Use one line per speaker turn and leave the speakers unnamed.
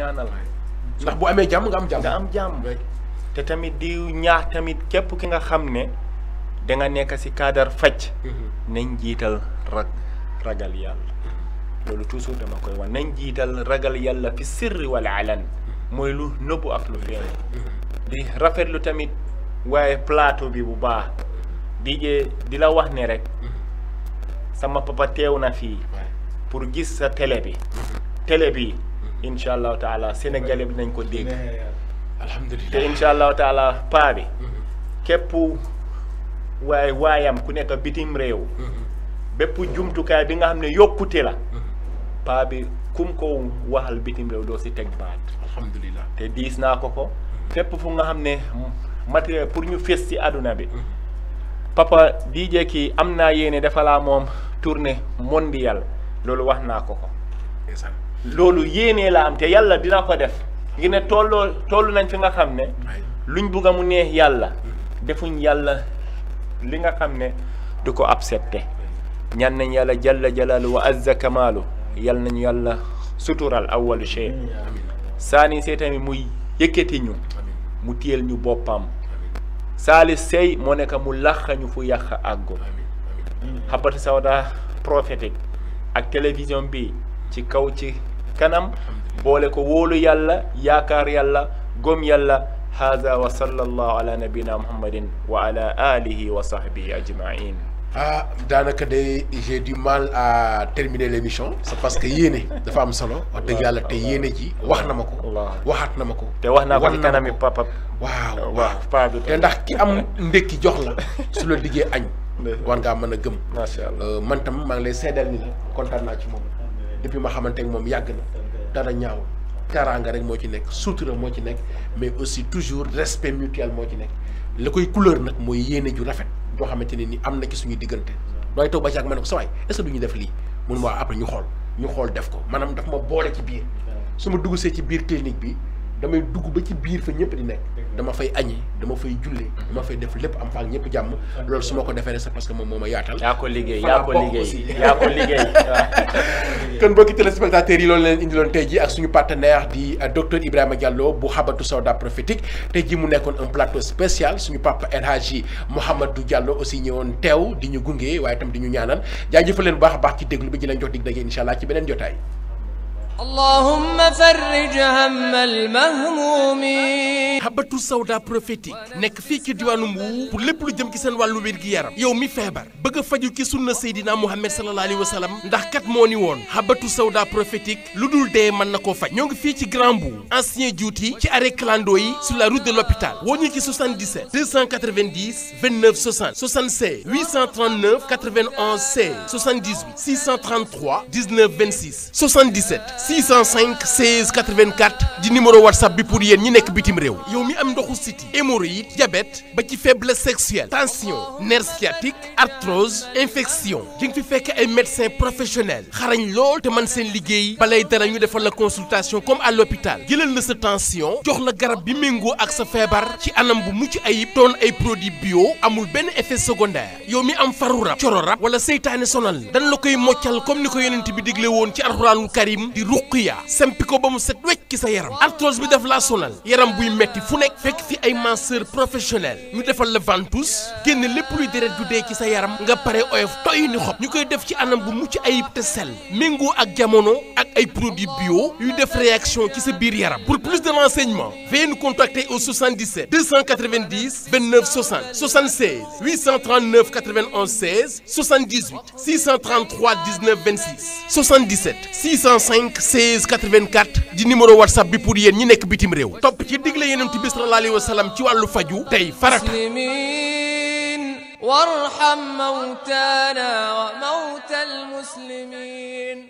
ñaanal
ndax bu amee jàmm nga am jàmm
nga am jàmm te tamit di ñaax tamit képp ki nga xam ne da nga nekk si cadre faj nañ jiital ragal yàlla loolu toujours dama koy wax nañ jiital ragal yàlla fi sirri wala alan mooy lu nëbbu ak lu feeñ di rafetlu tamit waaye plateau bi bu baax di la wax ne rek sama papa teew na fii pour gis sa télé bi incha allahu taala sénégalais bi nañ ko dégg
alhamdulilah
te incha allahu taala paa bi képp waayam ku nekk bitim réew bépp jumtukaay bi nga xam ne yokkute la paa bi kum ko waxal bitim réew doo si teg baat
alhamdulilah
te diis naa ko fépp fu nga xam ne matériel pour ñu fes ci àdduna bi papa DJ kii am naa yéene dafa laa moom tournée mondiale loolu wax naa ko loolu yéenee la am te yàlla dina ko def ngi ne tollu nañ fi nga xam ne luñ bugg a mu neex yàlla defuñ yàlla li nga xam ne du ko accepté ñaan nañ yàlla jalla jalaalu wa azza kamaalu yal nañu yàlla sutural awalu shay saani see tamit muy yëkkati ñu mu téyel ñu boppam saali sey moo nekk mu laxañu fu yàq àggu Habbatu Sauda prophétique ak télévision bi ci kaw ci kanam boole ko wóolu yàlla yaakaar yàlla gom yàlla hada wa sallallahu ala nabina muhammadin wa ala alihi wa sahbihi ajmain
daanaka de j'ai du mal à terminer l'émission c'est parce que yéene dafa am solo wax dëgg yàlla te yéene ji wax na ma ko waxaat na ma ko
te wax naa ko ci kanami papa
waaw paa bi te ndax ki am ndékki jox la su la diggee añ war ngaa mën a gëm
macha allah
man tam maa ngi lay seedal ni la kontaan naa ci moom depuis ma xamante ak moom yàgg na dara ñaawul teraanga rek moo ci nekk sutura moo ci nekk mais aussi toujours respect mutuel moo ci nekk la koy couleur nag mooy yéene ju rafet joo xamante ne ni am na ci suñu diggante dooy toog ba ci ak ma ne ko sa waay est-ce que du ñu def lii mun ma après ñu xool def ko maanaam daf ma boole ci biir su ma dugg see ci biir clinique bi damay dugg ba ci biir fa ñëpp di nekk dama fay añee dama fay jullee dama fay def lépp am fa ak ñëpp jàmm loolu su ma ko defee rek c'est parce que moom moo ma yaatal.
yaa ko liggéey
kon mbokki téléspectateurs yi loolu leen indiloon tey ji ak suñu partenaire di docteur Ibrahima Diallo bu Habbatu Sauda prophétique tey ji mu nekkoon un plateau spécial suñu papa El Hadji Mouhamadou Diallo aussi ñëwoon teew di ñu gunge waaye itam di ñu ñaanal jaajëfal leen bu baax a baax ci déglu bi di leen jox dig daje incha allah ci beneen jotaay.
اللهم فرج هم المهمومين.
Habbatu Sauda prophétique nekk fii ci diwaanu Mbuur pour lépp lu jëm ci seen wàllu wér gi yaram yow mi feebar bëgg a faju ci sunna Seydina Muhammad sallallahu alayhi wa sallam ndax kat moo ni woon Habbatu Sauda prophétique lu dul dee mën na koo faj ñoo ngi fii ci Grand Mbour ancien Djouti ci arrêt clando yi sur la route de l'hôpital woo ñu ci 77 290 29 60 76 839 91 16 78 633 19 26 77 605 16 84 di numéro WhatsApp bi pour yéen ñi nekk bitim réew yow mi am ndoxu siti hémorroïde diabète ba ci faiblesse sexuelle tension nerf sciatique arthrose infection di nga fi fekk ay médecins professionnels xarañ lool te man seen liggéey balay dara ñu defal la consultation comme à l'hôpital jëlal la sa tension jox la garab bi méngoo ak sa feebar ci anam bu mucc ayib doon ay produits bio amul benn effet secondaire yow mi am faru rab coro rab wala seytaane sonal dañ la koy moccal comme ni ko yonent bi digle woon ci alxuraanul karim di ruqiya sempi ko ba mu set wecc ci sa yaram arthrose bi daf laa sonal yaram buy metti fu nekk fekk fi ay masseur professionnel ñu defal la ventouse génne lépp luy deret ju dee ci sa yaram nga pare oyof toy ni xob ñu koy def ci anam bu mucc ayib te sell méngoo ak jamono ak ay produits bio yuy def réaction ci sa biir yaram pour plus de renseignements veuillez nous contacter au 77 290 29 60 76 839 91 16 78 633 19 26 77 605 16 84 di numéro WhatsApp bi pour yéen ñi nekk bitim réew topp ci digle Yonent bi sallallahu alayhi wa sallam ci wàllu faju tey farata
وارحم موتانا وموتى المسلمين